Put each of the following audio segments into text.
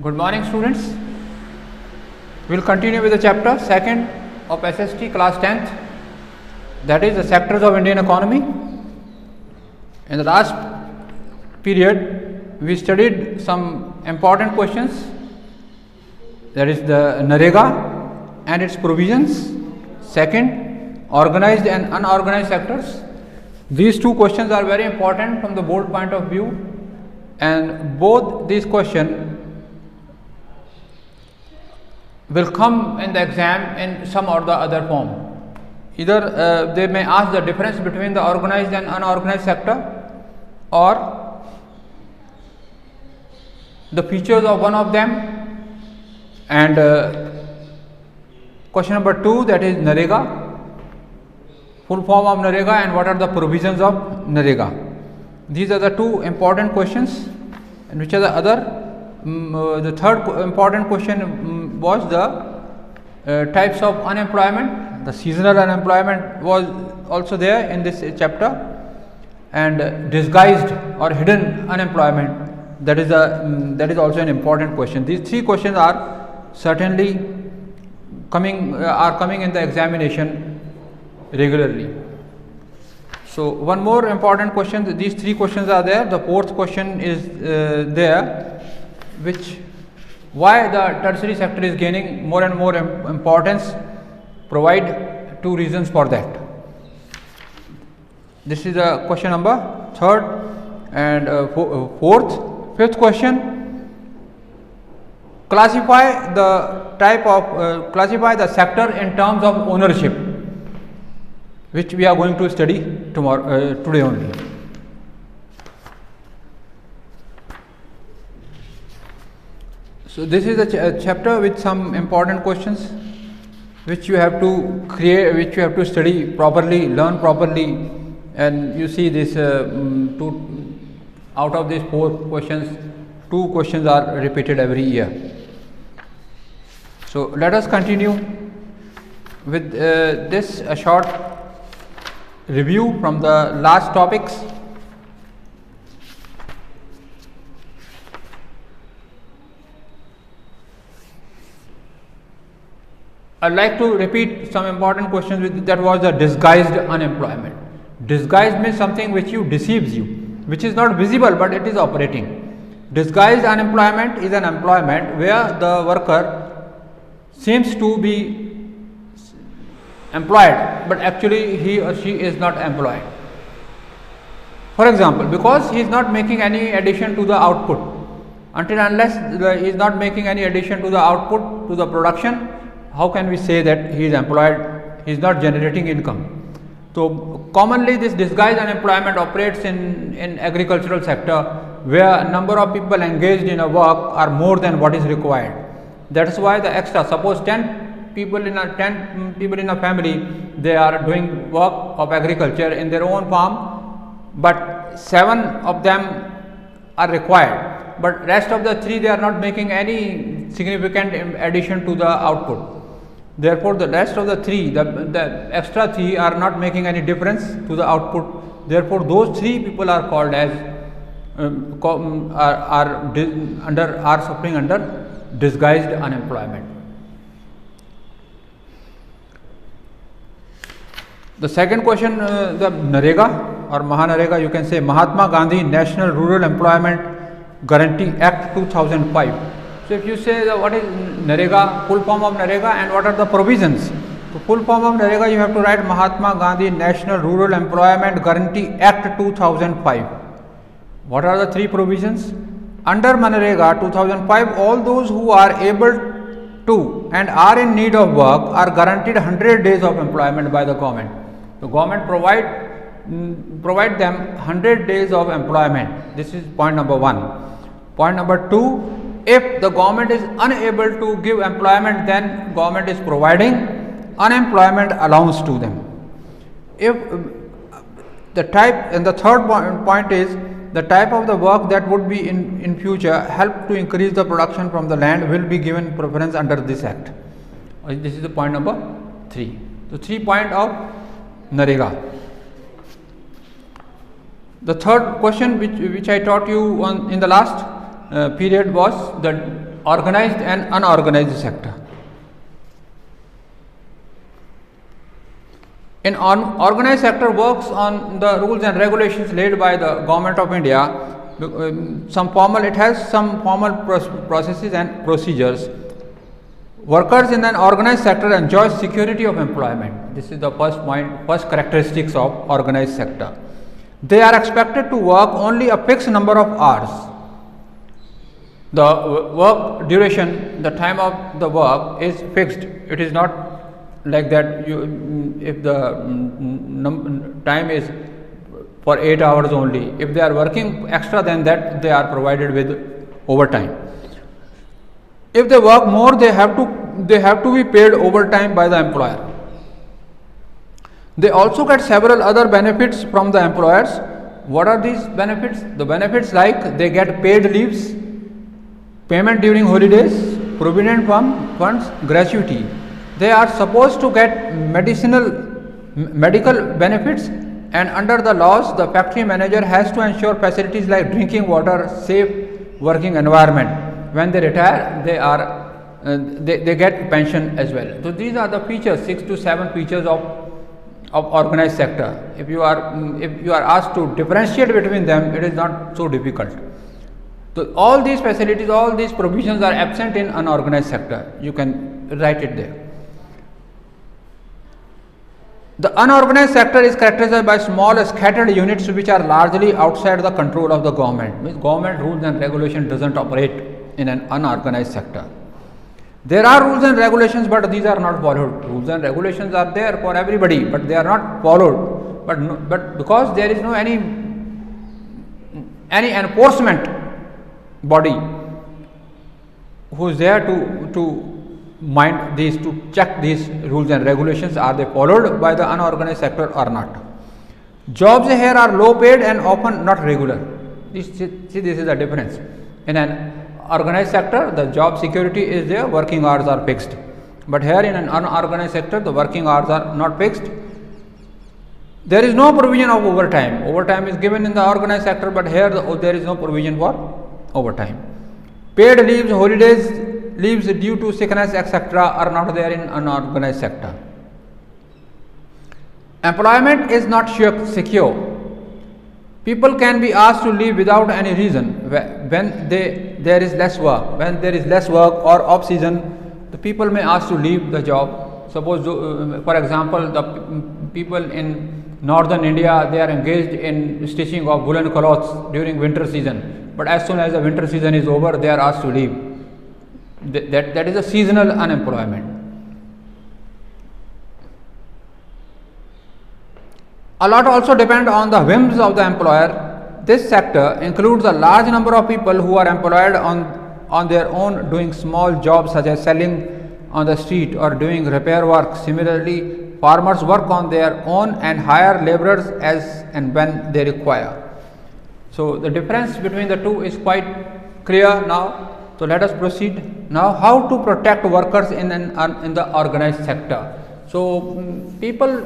Good morning, students. We will continue with the chapter 2nd of SST class 10th, that is the sectors of Indian economy. In the last period, we studied some important questions, that is the NREGA and its provisions. Second, organized and unorganized sectors. These two questions are very important from the board point of view, and both these questions will come in the exam in some or the other form. Either they may ask the difference between the organized and unorganized sector, or the features of one of them, and question number 2, that is NREGA, full form of NREGA and what are the provisions of NREGA. These are the two important questions. And which are the other? The third important question was the types of unemployment. The seasonal unemployment was also there in this chapter, and disguised or hidden unemployment, that is also an important question. These three questions are certainly coming in the examination regularly. So one more important question, these three questions are there. The fourth question is there, which why the tertiary sector is gaining more and more importance. Provide two reasons for that. This is the question number third and fourth. Fifth question, classify the sector in terms of ownership, which we are going to study today only. So this is a chapter with some important questions which you have to create, which you have to study properly, learn properly, and you see this out of these 4 questions, 2 questions are repeated every year. So let us continue with this a short review from the last topics. I'd like to repeat some important questions. That was the disguised unemployment. Disguised means something which deceives you, which is not visible but it is operating. Disguised unemployment is an employment where the worker seems to be employed, but actually he or she is not employed. For example, because he is not making any addition to the output, until unless he is not making any addition to the output, to the production, how can we say that he is employed? He is not generating income. So commonly this disguised unemployment operates in agricultural sector, where a number of people engaged in a work are more than what is required. That is why the extra, suppose 10 people in a family, they are doing work of agriculture in their own farm, but 7 of them are required, but rest of the 3 they are not making any significant addition to the output. Therefore, the rest of the 3, the extra 3 are not making any difference to the output. Therefore, those 3 people are called as are suffering under disguised unemployment. The second question, the NREGA or MahaNREGA, you can say Mahatma Gandhi National Rural Employment Guarantee Act 2005. So if you say what is NREGA, full form of NREGA, and what are the provisions? So full form of NREGA, you have to write Mahatma Gandhi National Rural Employment Guarantee Act 2005. What are the 3 provisions? Under NREGA 2005, all those who are able to and are in need of work are guaranteed 100 days of employment by the government. The government provide them 100 days of employment. This is point number 1. Point number 2, if the government is unable to give employment, then government is providing unemployment allowance to them. If the type, and the third point is the type of the work that would be in future help to increase the production from the land will be given preference under this act. This is the point number 3. The 3 point of NREGA. The third question which I taught you in the last period was the organized and unorganized sector. In organized sector works on the rules and regulations laid by the Government of India. It has some formal processes and procedures. Workers in an organized sector enjoy security of employment. This is the first point, first characteristics of organized sector. They are expected to work only a fixed number of hours. The work duration, the time of the work is fixed. It is not like that if the time is for 8 hours only. If they are working extra than that, they are provided with overtime. If they work more, they have to be paid overtime by the employer. They also get several other benefits from the employers. What are these benefits? The benefits like they get paid leaves, payment during holidays, provident funds, gratuity. They are supposed to get medical benefits, and under the laws, the factory manager has to ensure facilities like drinking water, safe working environment. When they retire, they get pension as well. So these are the features, 6 to 7 features of organized sector. If you are asked to differentiate between them, it is not so difficult. So all these facilities, all these provisions are absent in unorganized sector. You can write it there. The unorganized sector is characterized by small scattered units which are largely outside the control of the government. Means government rules and regulation doesn't operate in an unorganized sector. There are rules and regulations, but these are not followed. Rules and regulations are there for everybody, but they are not followed. But because there is no any enforcement body who is there to mind these, to check these rules and regulations, are they followed by the unorganized sector or not. Jobs here are low paid and often not regular. This is the difference. In an organized sector, the job security is there, working hours are fixed. But here in an unorganized sector, the working hours are not fixed. There is no provision of overtime. Overtime is given in the organized sector, but here there is no provision for overtime. Paid leaves, holidays, leaves due to sickness, etc. are not there in unorganized sector. Employment is not secure. People can be asked to leave without any reason when there is less work. When there is less work or off season, the people may ask to leave the job. Suppose, for example, the people in northern India, they are engaged in stitching of woolen clothes during winter season. But as soon as the winter season is over, they are asked to leave. That is a seasonal unemployment. A lot also depend on the whims of the employer. This sector includes a large number of people who are employed on their own doing small jobs such as selling on the street or doing repair work. Similarly, farmers work on their own and hire laborers as and when they require. So the difference between the two is quite clear now. So let us proceed. Now, how to protect workers in the organized sector. So people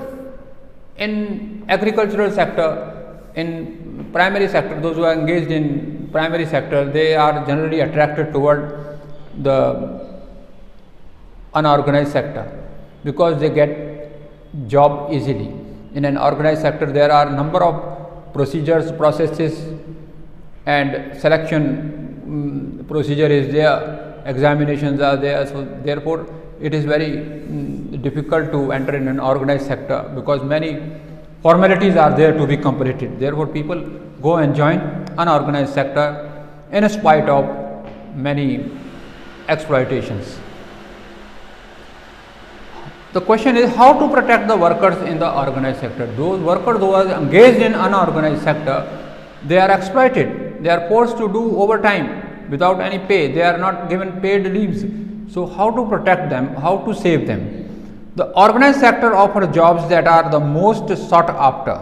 in agricultural sector, in primary sector, those who are engaged in primary sector, they are generally attracted toward the unorganized sector because they get job easily. In an organized sector, there are number of procedures, processes, and selection procedure is there, examinations are there. So therefore, it is very difficult to enter in an organized sector because many formalities are there to be completed. Therefore, people go and join unorganized sector in spite of many exploitations. The question is how to protect the workers in the organized sector. Those workers who are engaged in unorganized sector, they are exploited. They are forced to do overtime without any pay. They are not given paid leaves. So how to protect them? How to save them? The organized sector offers jobs that are the most sought after.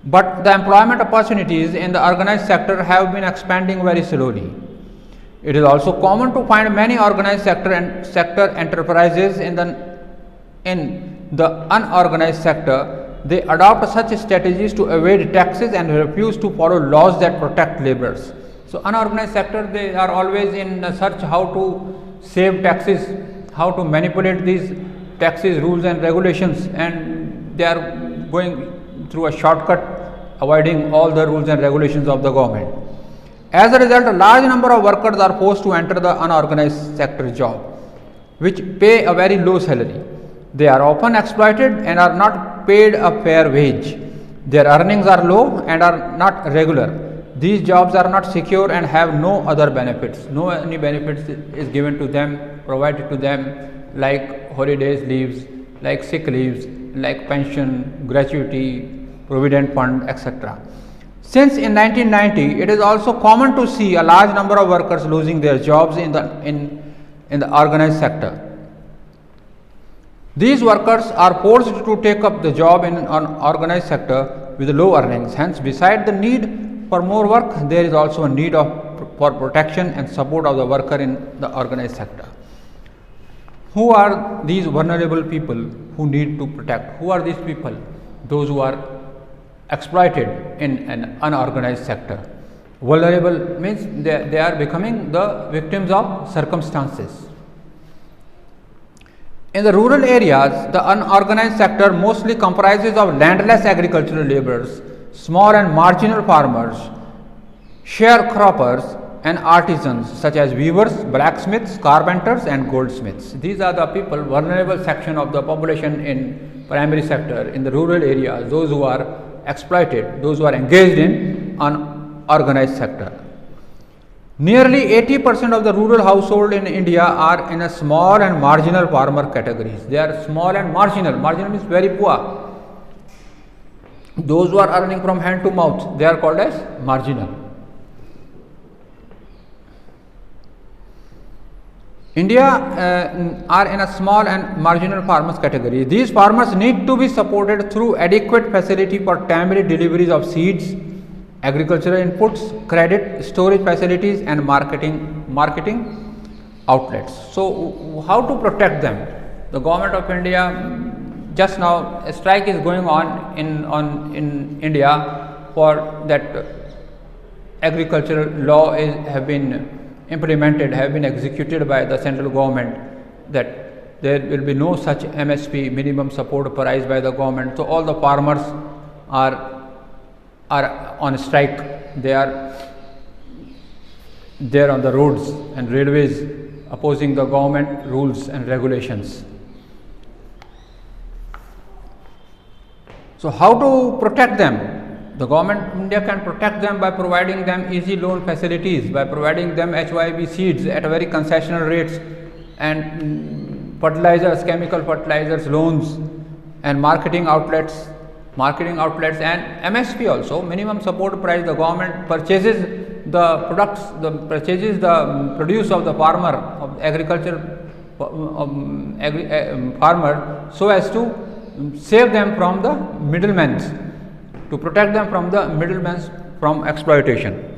But the employment opportunities in the organized sector have been expanding very slowly. It is also common to find many organized sector enterprises in the unorganized sector. They adopt such strategies to evade taxes and refuse to follow laws that protect laborers. So unorganized sector, they are always in search how to save taxes, how to manipulate these taxes, rules and regulations, and they are going through a shortcut, avoiding all the rules and regulations of the government. As a result, a large number of workers are forced to enter the unorganized sector job, which pay a very low salary. They are often exploited and are not paid a fair wage. Their earnings are low and are not regular. These jobs are not secure and have no other benefits. No any benefits is given to them, provided to them, like holidays leaves, like sick leaves, like pension, gratuity, provident fund, etc. Since in 1990, it is also common to see a large number of workers losing their jobs in the organized sector. These workers are forced to take up the job in an organized sector with low earnings. Hence, beside the need for more work, there is also a need for protection and support of the worker in the organized sector. Who are these vulnerable people who need to protect? Who are these people? Those who are exploited in an unorganized sector. Vulnerable means they are becoming the victims of circumstances. In the rural areas, the unorganized sector mostly comprises of landless agricultural laborers, small and marginal farmers, sharecroppers and artisans such as weavers, blacksmiths, carpenters and goldsmiths. These are the people, vulnerable section of the population in primary sector, in the rural areas, those who are exploited, those who are engaged in unorganized sector. Nearly 80% of the rural household in India are in a small and marginal farmer categories. They are small and marginal. Marginal means very poor. Those who are earning from hand to mouth, they are called as marginal. India are in a small and marginal farmers category. These farmers need to be supported through adequate facility for timely deliveries of seeds, agricultural inputs, credit, storage facilities and marketing outlets. So, how to protect them? The government of India, just now a strike is going on in India for that agricultural law have been implemented, have been executed by the central government, that there will be no such MSP, minimum support price, by the government. So all the farmers are on strike. They are there on the roads and railways opposing the government rules and regulations. So how to protect them? The government of India can protect them by providing them easy loan facilities, by providing them HYB seeds at very concessional rates, and fertilizers, chemical fertilizers loans, and marketing outlets and MSP also, minimum support price. The government purchases the products, purchases the produce of the farmer, of agriculture farmer, so as to save them from the middlemen, to protect them from the middlemen from exploitation.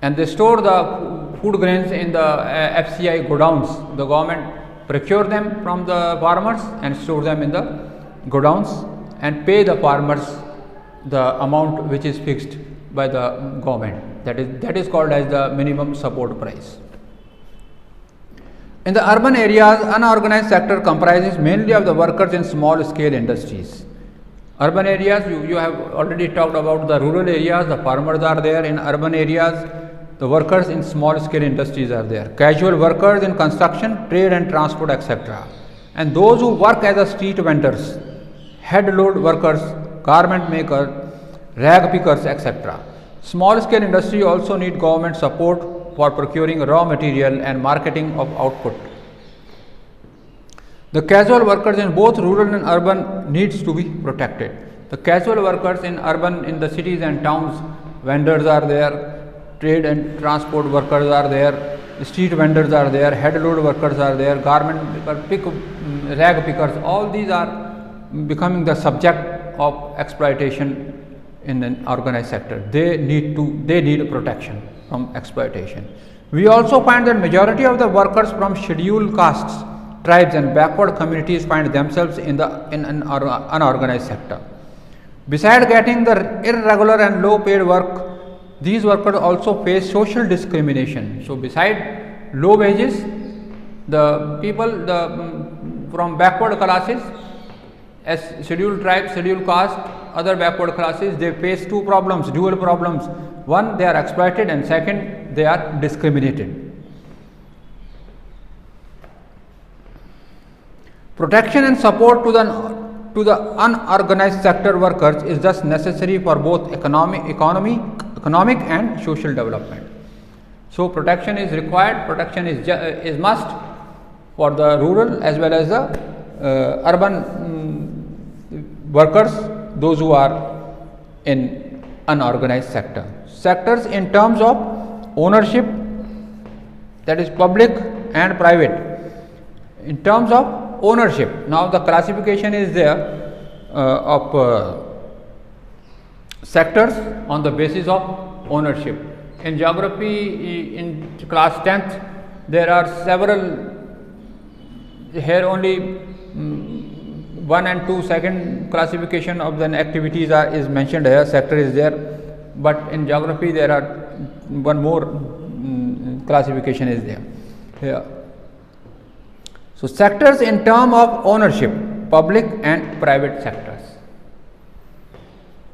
And they store the food grains in the FCI godowns. The government procure them from the farmers and store them in the godowns and pay the farmers the amount which is fixed by the government. That is called as the minimum support price. In the urban areas, unorganized sector comprises mainly of the workers in small scale industries. Urban areas, you have already talked about the rural areas, the farmers are there. In urban areas, the workers in small scale industries are there. Casual workers in construction, trade and transport, etc. And those who work as a street vendors, head load workers, garment makers, rag pickers, etc. Small scale industry also need government support for procuring raw material and marketing of output. The casual workers in both rural and urban needs to be protected. The casual workers in urban, in the cities and towns, vendors are there, trade and transport workers are there, street vendors are there, head load workers are there, garment rag pickers. All these are becoming the subject of exploitation in an organized sector. They need protection from exploitation. We also find that majority of the workers from scheduled castes, tribes and backward communities find themselves in an unorganized sector. Besides getting the irregular and low paid work, these workers also face social discrimination. So beside low wages, the people from backward classes, as scheduled tribes, scheduled caste, other backward classes, they face two problems, dual problems. One, they are exploited, and second, they are discriminated. Protection and support to the unorganized sector workers is thus necessary for both economic and social development. So protection is required, protection is must for the rural as well as the urban workers, those who are in unorganized sector. Sectors in terms of ownership, that is public and private. In terms of ownership, now the classification is there of sectors on the basis of ownership. In geography, in class 10th, there are several, here only 1 and 2 second classification of the activities is mentioned here, sector is there, but in geography there are one more classification is there here. So sectors in term of ownership, public and private sectors.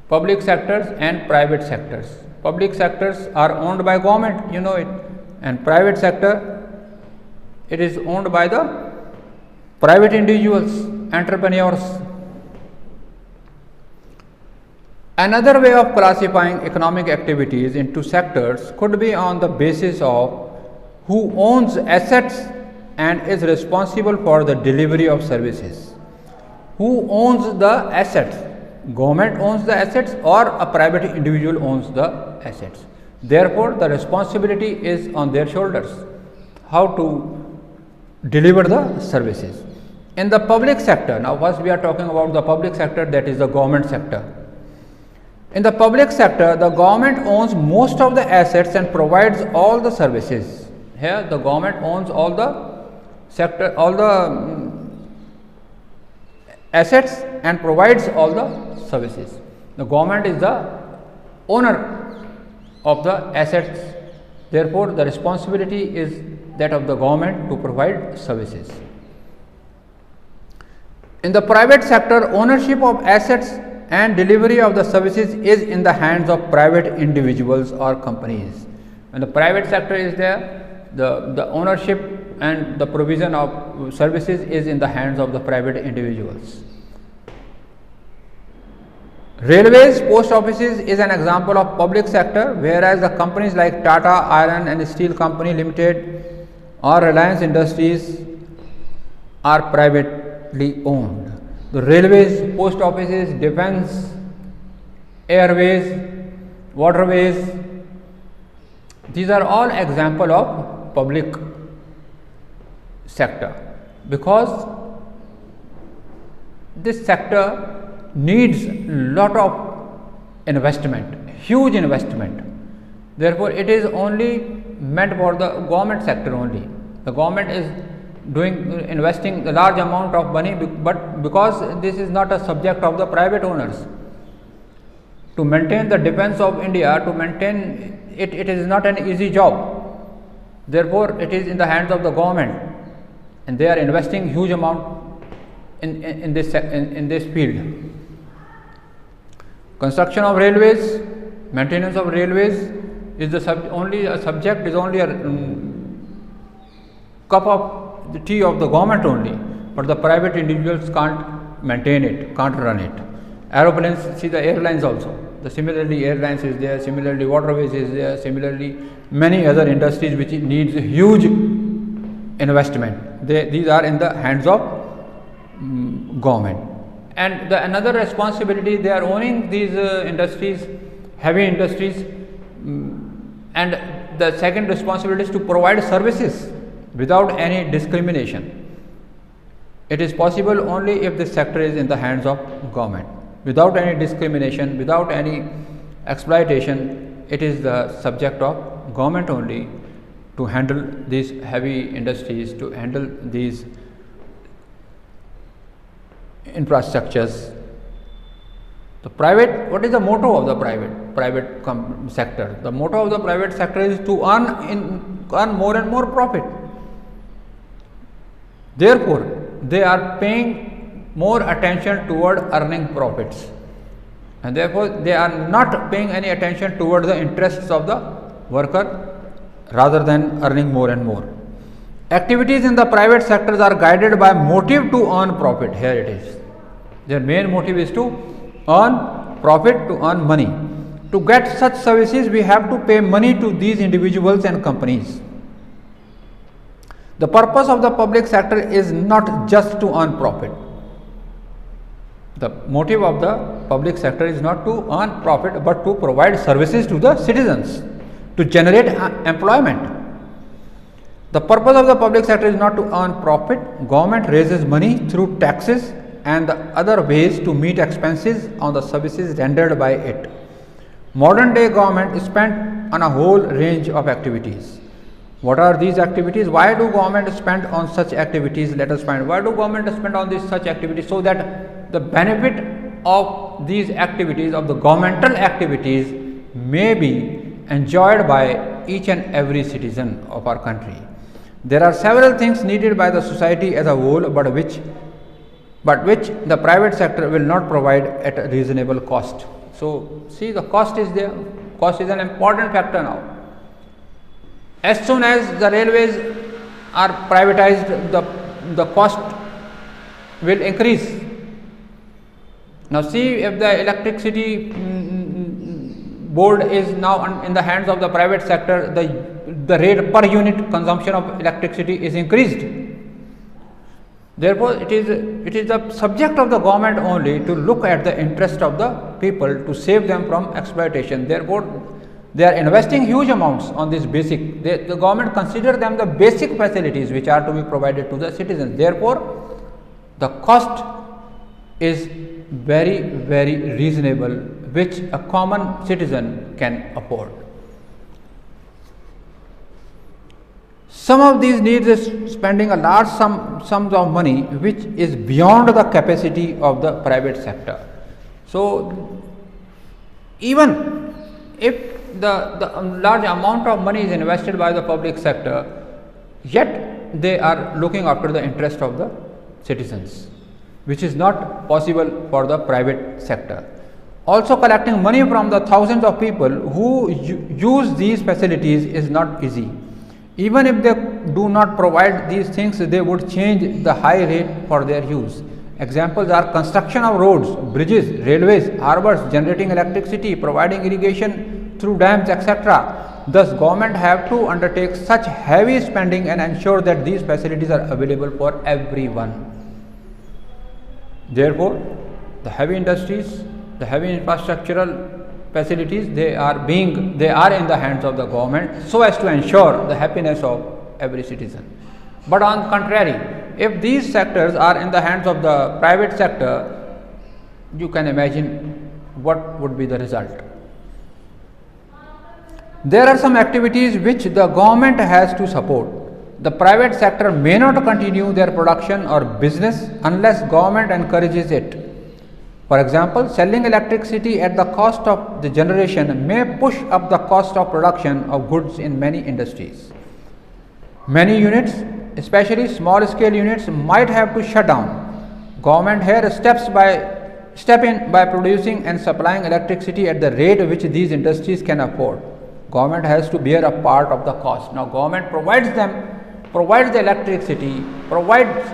Public sectors and private sectors. Public sectors are owned by government, you know it, and private sector, it is owned by the private individuals, entrepreneurs. Another way of classifying economic activities into sectors could be on the basis of who owns assets and is responsible for the delivery of services. Who owns the assets? Government owns the assets or a private individual owns the assets. Therefore, the responsibility is on their shoulders, how to deliver the services. In the public sector, now first we are talking about the public sector, that is the government sector. In the public sector, the government owns most of the assets and provides all the services. Here the government owns all the sector, all the assets and provides all the services. The government is the owner of the assets, therefore the responsibility is that of the government to provide services. In the private sector, ownership of assets and delivery of the services is in the hands of private individuals or companies. When the private sector is there, the ownership and the provision of services is in the hands of the private individuals. Railways, post offices is an example of public sector, whereas the companies like Tata Iron and Steel Company Limited or Reliance Industries are privately owned. The railways, post offices, defense, airways, waterways, these are all example of public sector, because this sector needs lot of investment, huge investment. Therefore, it is only meant for the government sector only. The government is investing a large amount of money, but because this is not a subject of the private owners. To maintain the defense of India, to maintain it, it is not an easy job. Therefore, it is in the hands of the government, and they are investing huge amount in this field. Construction of railways, maintenance of railways is only a cup of the tea of the government only, but the private individuals can't maintain it, can't run it. Aeroplanes, see the airlines also. Similarly, airlines is there, similarly waterways is there, similarly many other industries which needs huge investment. These are in the hands of government. And another responsibility, they are owning these industries, heavy industries, and the second responsibility is to provide services without any discrimination. It is possible only if this sector is in the hands of government. Without any discrimination, without any exploitation, it is the subject of government only to handle these heavy industries, to handle these infrastructures. The private, what is the motto of the private sector? The motto of the private sector is to earn more and more profit. Therefore, they are paying more attention toward earning profits, and therefore they are not paying any attention toward the interests of the worker rather than earning more and more. Activities in the private sectors are guided by motive to earn profit. Here it is. Their main motive is to earn profit, to earn money. To get such services, we have to pay money to these individuals and companies. The purpose of the public sector is not just to earn profit. The motive of the public sector is not to earn profit, but to provide services to the citizens, to generate employment. The purpose of the public sector is not to earn profit. Government raises money through taxes and the other ways to meet expenses on the services rendered by it. Modern day government spent on a whole range of activities. What are these activities? Why do government spend on such activities? Let us find. Why do government spend on these such activities? So that the benefit of these activities, of the governmental activities, may be enjoyed by each and every citizen of our country. There are several things needed by the society as a whole, but which the private sector will not provide at a reasonable cost. So, see, the cost is there. Cost is an important factor now. As soon as the railways are privatized, the cost will increase. Now, see, if the electricity board is now in the hands of the private sector, the rate per unit consumption of electricity is increased. Therefore, it is the subject of the government only to look at the interest of the people, to save them from exploitation. Therefore, they are investing huge amounts on this basic. The government consider them the basic facilities which are to be provided to the citizens. Therefore, the cost is very, very reasonable, which a common citizen can afford. Some of these needs is spending a large sums of money which is beyond the capacity of the private sector. So, even if the large amount of money is invested by the public sector, yet they are looking after the interest of the citizens, which is not possible for the private sector. Also, collecting money from the thousands of people who use these facilities is not easy. Even if they do not provide these things, they would change the high rate for their use. Examples are construction of roads, bridges, railways, harbors, generating electricity, providing irrigation through dams, etc. Thus, government have to undertake such heavy spending and ensure that these facilities are available for everyone. Therefore, the heavy industries, the heavy infrastructural facilities, they are in the hands of the government so as to ensure the happiness of every citizen. But on the contrary, if these sectors are in the hands of the private sector, you can imagine what would be the result. There are some activities which the government has to support. The private sector may not continue their production or business unless government encourages it. For example, selling electricity at the cost of the generation may push up the cost of production of goods in many industries. Many units, especially small scale units, might have to shut down. Government here step in by producing and supplying electricity at the rate which these industries can afford. Government has to bear a part of the cost. Now, government provides the electricity, provides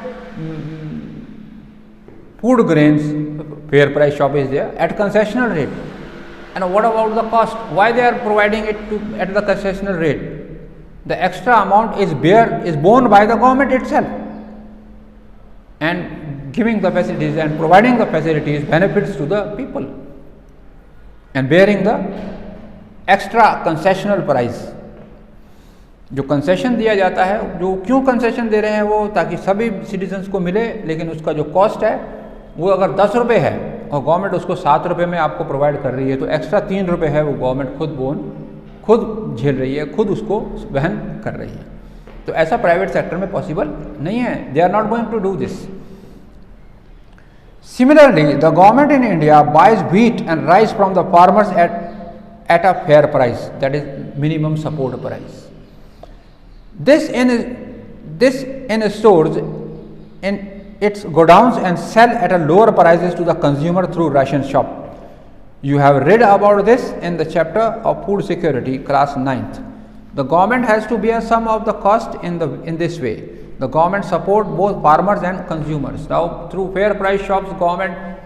food grains, fair price shop is there at concessional rate. And what about the cost? Why they are providing it at the concessional rate? The extra amount is borne by the government itself, and giving the facilities and providing the facilities benefits to the people, and bearing the extra concessional price. जो concession दिया जाता है, जो क्यों concession दे रहे हैं वो ताकि सभी सिटीजन्स को मिले, लेकिन उसका जो कॉस्ट है वो अगर 10 रुपये है और गवर्नमेंट उसको 7 रुपये में आपको प्रोवाइड कर रही है, तो एक्स्ट्रा 3 रुपये है वो गवर्नमेंट खुद झेल रही है, खुद उसको वहन कर रही है. तो ऐसा प्राइवेट सेक्टर में पॉसिबल नहीं है. They are not going to do this. Similarly, the government in India buys wheat and rice from the farmers at a fair price, that is minimum support price. This in stores in its godowns and sell at a lower prices to the consumer through ration shop. You have read about this in the chapter of food security, class 9th. The government has to bear some of the cost in this way. The government support both farmers and consumers. Now, through fair price shops, government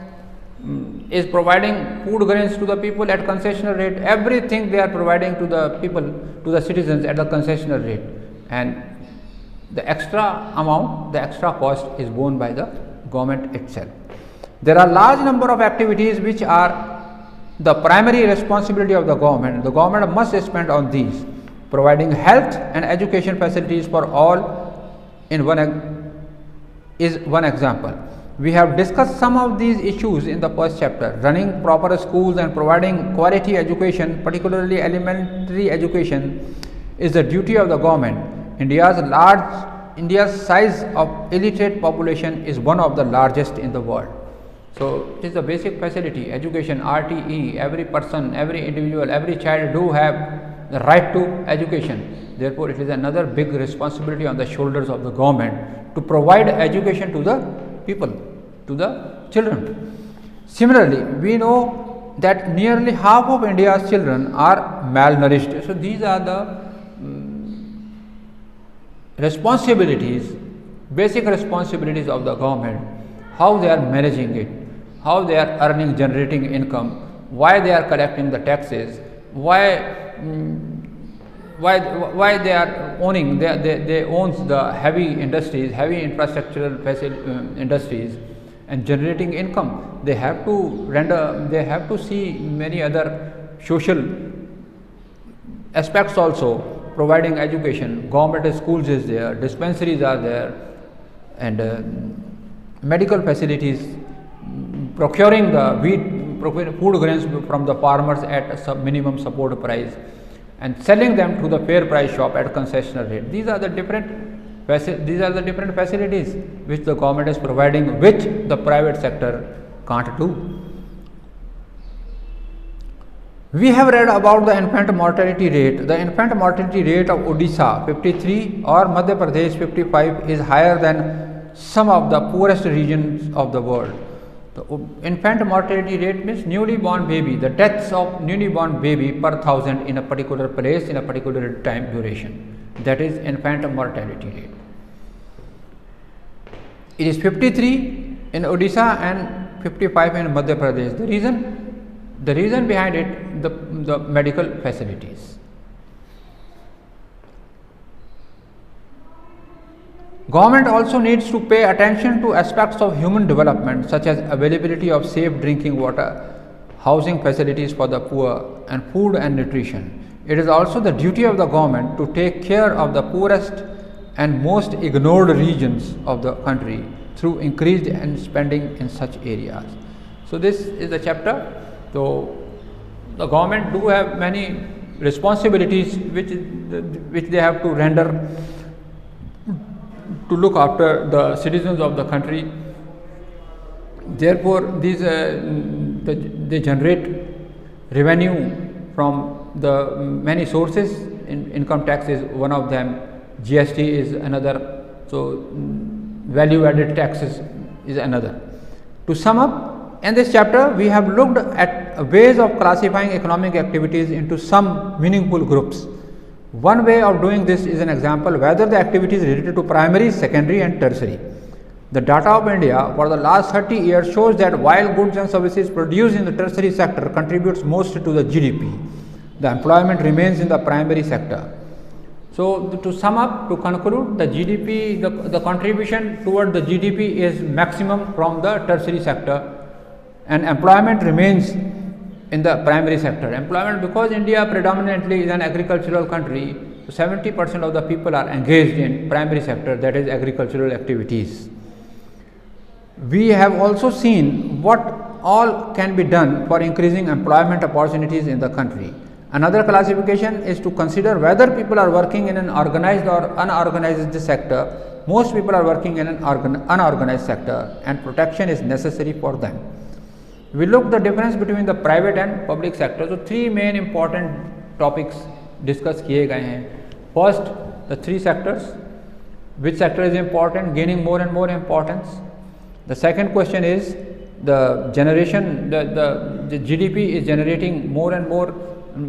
is providing food grains to the people at concessional rate. Everything they are providing to the people, to the citizens at the concessional rate, and the extra amount, the extra cost is borne by the government itself. There are large number of activities which are the primary responsibility of the government. The government must spend on these. Providing health and education facilities for all is one example. We have discussed some of these issues in the first chapter. Running proper schools and providing quality education, particularly elementary education, is the duty of the government. India's size of illiterate population is one of the largest in the world. So, it is a basic facility, education, RTE, every person, every individual, every child do have the right to education. Therefore, it is another big responsibility on the shoulders of the government to provide education to the people, to the children. Similarly, we know that nearly half of India's children are malnourished. So, these are the responsibilities, basic responsibilities of the government, how they are managing it, how they are earning, generating income, why they are collecting the taxes, why they are owning, they owns the heavy industries, heavy infrastructural industries, and generating income. They have to see many other social aspects also, providing education. Government schools is there, dispensaries are there, and medical facilities, procuring the food grains from the farmers at a minimum support price, and selling them to the fair price shop at concessional rate. These are the different facilities which the government is providing, which the private sector can't do. We have read about the infant mortality rate. The infant mortality rate of Odisha 53 or Madhya Pradesh 55 is higher than some of the poorest regions of the world. The infant mortality rate means newly born baby, the deaths of newly born baby per 1,000 in a particular place in a particular time duration. That is infant mortality rate. It is 53 in Odisha and 55 in Madhya Pradesh. The reason behind it, the medical facilities. Government also needs to pay attention to aspects of human development such as availability of safe drinking water, housing facilities for the poor, and food and nutrition. It is also the duty of the government to take care of the poorest and most ignored regions of the country through increased spending in such areas. So, this is the chapter. So, the government do have many responsibilities which they have to render to look after the citizens of the country. Therefore, these they generate revenue from the many sources. Income tax is one of them, GST is another, so value added taxes is another. To sum up, in this chapter we have looked at ways of classifying economic activities into some meaningful groups. One way of doing this is an example whether the activity is related to primary, secondary and tertiary. The data of India for the last 30 years shows that while goods and services produced in the tertiary sector contributes most to the GDP, the employment remains in the primary sector. So, to sum up, to conclude, the GDP, the contribution toward the GDP is maximum from the tertiary sector, and employment remains in the primary sector. Employment, because India predominantly is an agricultural country, 70% of the people are engaged in primary sector, that is agricultural activities. We have also seen what all can be done for increasing employment opportunities in the country. Another classification is to consider whether people are working in an organized or unorganized sector. most people are working in an unorganized sector and protection is necessary for them. We look the difference between the private and public sector. So three main important topics discuss किए गए हैं. First, the three sectors. Which sector is important, gaining more and more importance. The second question is the generation, the GDP is generating more and more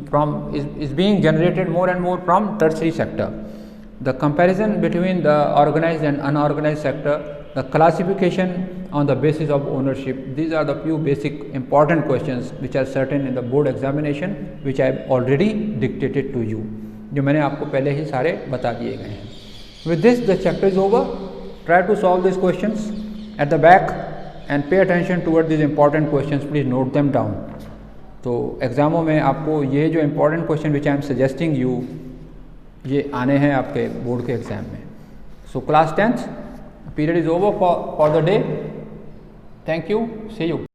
from, is being generated more and more from tertiary sector. The comparison between the organized and unorganized sector, the classification on the basis of ownership. These are the few basic important questions which are certain in the board examination, which I have already dictated to you. जो मैंने आपको पहले ही सारे बता दिए गए हैं. With this, the chapter is over. Try to solve these questions at the back and pay attention toward these important questions. Please note them down. तो एग्ज़ामों में आपको ये जो important question which I am suggesting you, ये आने हैं आपके board के एग्ज़ाम में. So class 10th period is over for the day. Thank you. See you.